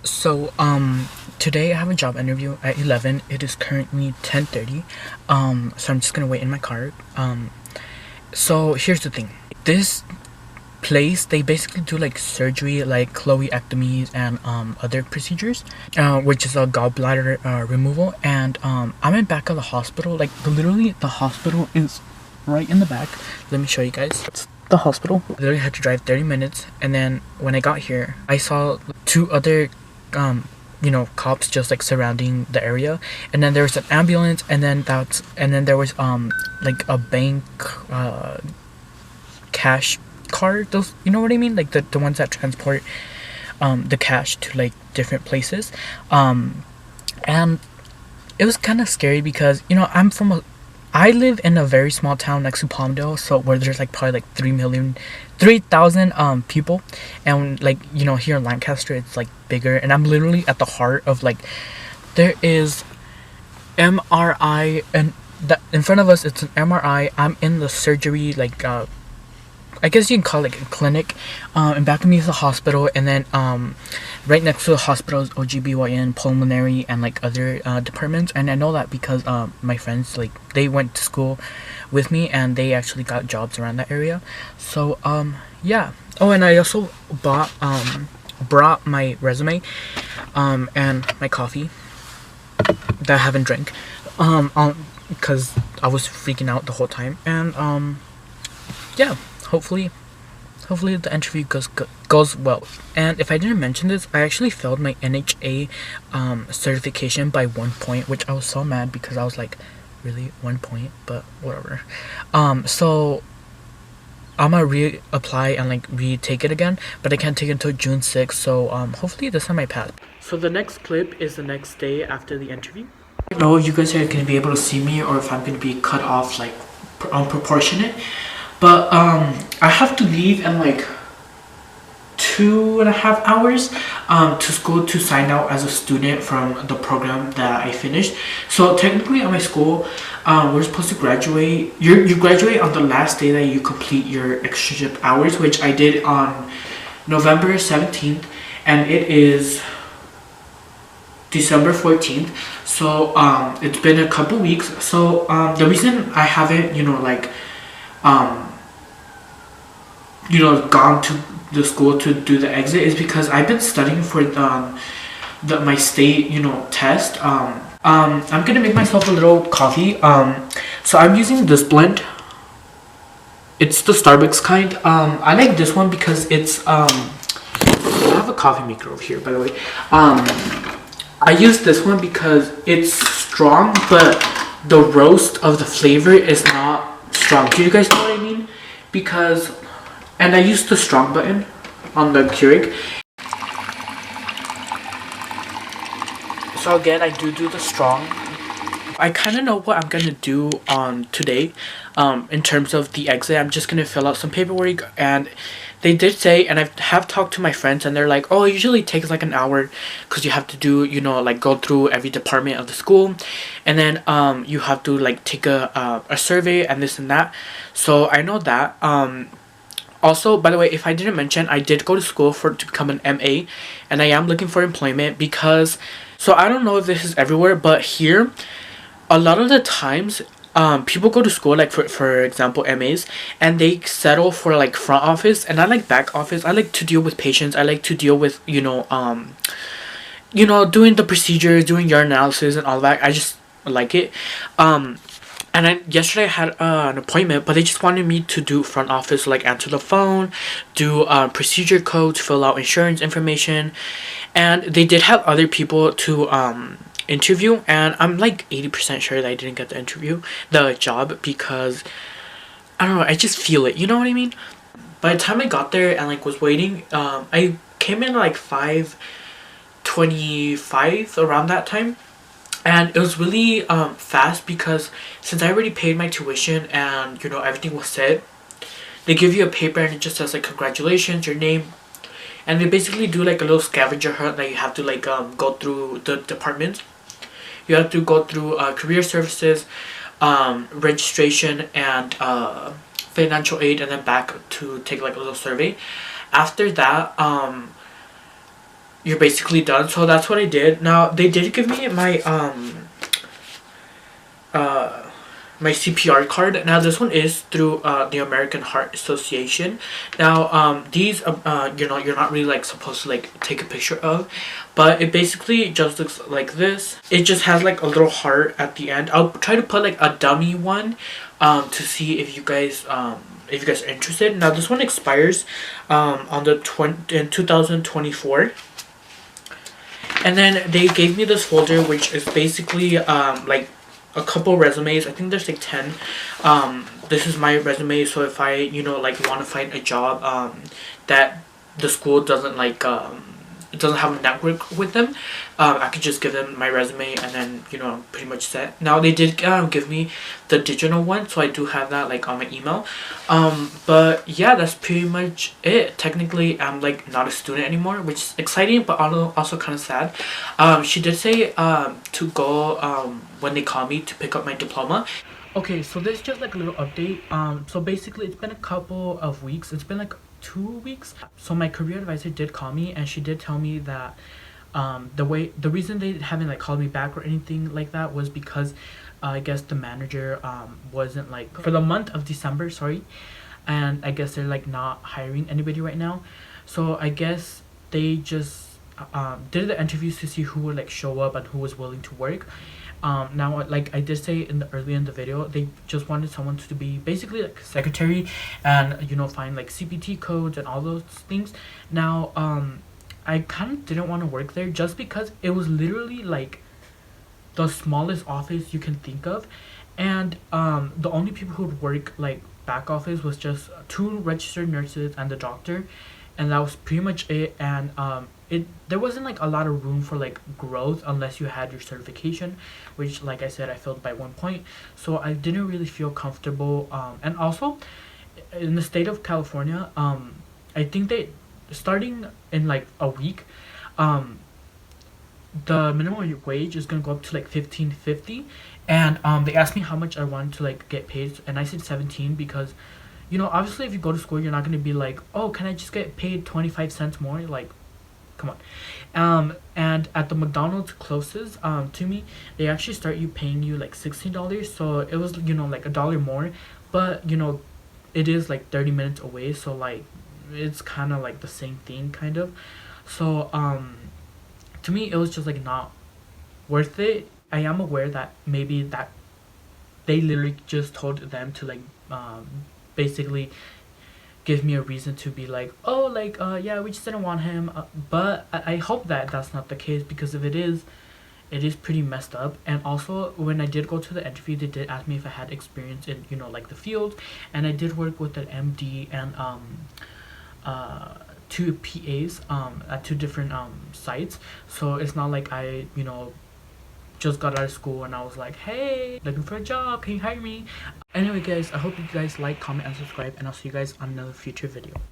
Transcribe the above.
So, today I have a job interview at 11. It is currently 10:30. So I'm just gonna wait in my car. So here's the thing. This place, they basically do like surgery, like chloeectomies and other procedures, which is a gallbladder removal. And I'm in back of the hospital. Like literally, the hospital is right in the back. Let me show you guys. It's the hospital. I literally had to drive 30 minutes, and then when I got here, I saw two other cops just like surrounding the area, and then there was an ambulance, and then there was like a bank cash card, those, you know what I mean, like the ones that transport the cash to like different places. And it was kind of scary because I live in a very small town next to Palmdale, so where there's like probably like 3,000 people, and like here in Lancaster it's like bigger, and I'm literally at the heart of like there is MRI, and in front of us it's an MRI. I'm in the surgery, like I guess you can call it like a clinic, and back of me is a hospital, and then right next to the hospital is OGBYN, pulmonary, and like other departments. And I know that because my friends, like, they went to school with me, and they actually got jobs around that area. So yeah. Oh, and I also brought my resume and my coffee that I haven't drank because I was freaking out the whole time. And yeah, hopefully the interview goes well. And if I didn't mention this, I actually failed my NHA certification by 1 point, which I was so mad because I was like, really, 1 point? But whatever. So I'm gonna reapply and like retake it again, but I can't take it until June 6th. So hopefully this time I pass. So the next clip is the next day after the interview. I don't know if you guys are gonna be able to see me or if I'm gonna be cut off like unproportionate. But I have to leave in like 2.5 hours to school to sign out as a student from the program that I finished. So technically at my school, we're supposed to graduate. You graduate on the last day that you complete your externship hours, which I did on November 17th, and it is December 14th. So it's been a couple weeks. So the reason I haven't gone to the school to do the exit is because I've been studying for my state test. I'm gonna make myself a little coffee. So I'm using this blend. It's the Starbucks kind. I like this one because it's I have a coffee maker over here, by the way. I use this one because it's strong, but the roast of the flavor is not strong. Do you guys know what I mean? And I use the strong button on the Keurig. So again, I do the strong. I kind of know what I'm gonna do on today. In terms of the exit, I'm just gonna fill out some paperwork, and they did say, and I have talked to my friends, and they're like, oh, it usually takes like an hour because you have to do like go through every department of the school, and then you have to like take a survey and this and that. So I know that. Also, by the way, if I didn't mention, I did go to school to become an MA, and I am looking for employment because, so I don't know if this is everywhere, but here, a lot of the times, people go to school, like for example, MAs, and they settle for like front office, and I like back office. I like to deal with patients. I like to deal with, doing the procedures, doing your analysis and all that. I just like it. And yesterday I had an appointment, but they just wanted me to do front office, like answer the phone, do procedure codes, fill out insurance information, and they did have other people to interview, and I'm like 80% sure that I didn't get the job, because I don't know, I just feel it, you know what I mean? By the time I got there and like was waiting, I came in like 5:25 around that time. And it was really fast because since I already paid my tuition and everything was set, they give you a paper and it just says like congratulations, your name, and they basically do like a little scavenger hunt that you have to like go through the departments. You have to go through career services, registration, and financial aid, and then back to take like a little survey. After that, you're basically done. So that's what I did. Now they did give me my my CPR card. Now this one is through the American Heart Association. Now these you're not really like supposed to like take a picture of, but it basically just looks like this. It just has like a little heart at the end. I'll try to put like a dummy one to see if you guys are interested. Now this one expires on the in 2024. And then they gave me this folder, which is basically like a couple resumes. I think there's like 10. This is my resume, so if I like want to find a job that the school doesn't like it doesn't have a network with them, I could just give them my resume and then I'm pretty much set. Now they did give me the digital one, so I do have that like on my email. But yeah, that's pretty much it. Technically I'm like not a student anymore, which is exciting but also kind of sad. She did say to go when they call me to pick up my diploma. Okay, so this is just like a little update. So basically it's been a couple of weeks. It's been like 2 weeks. So my career advisor did call me, and she did tell me that the reason they haven't like called me back or anything like that was because I guess the manager wasn't like for the month of December, sorry, and I guess they're like not hiring anybody right now. So I guess they just did the interviews to see who would like show up and who was willing to work. Now like I did say early in the video, they just wanted someone to be basically like a secretary and find like CPT codes and all those things. Now I kind of didn't want to work there just because it was literally like the smallest office you can think of, and the only people who would work like back office was just 2 registered nurses and the doctor, and that was pretty much it. And there wasn't like a lot of room for like growth unless you had your certification, which like I said I failed by 1 point, so I didn't really feel comfortable. And also in the state of California, I think they starting in like a week, the minimum wage is gonna go up to like 15.50, and they asked me how much I wanted to like get paid, and I said 17 because obviously if you go to school you're not gonna be like, oh, can I just get paid 25 cents more, like come on. And at the McDonald's closest to me, they actually start paying you like $16, so it was like $1 more, but it is like 30 minutes away, so like it's kind of like the same thing kind of. So to me it was just like not worth it. I am aware that maybe that they literally just told them to like basically give me a reason to be like, oh, like yeah, we just didn't want him, but I hope that that's not the case, because if it is pretty messed up. And also when I did go to the interview, they did ask me if I had experience in like the field, and I did work with an MD and 2 PAs at 2 different sites, so it's not like I just got out of school and I was like, hey, looking for a job, can you hire me? Anyway guys, I hope you guys like, comment and subscribe, and I'll see you guys on another future video.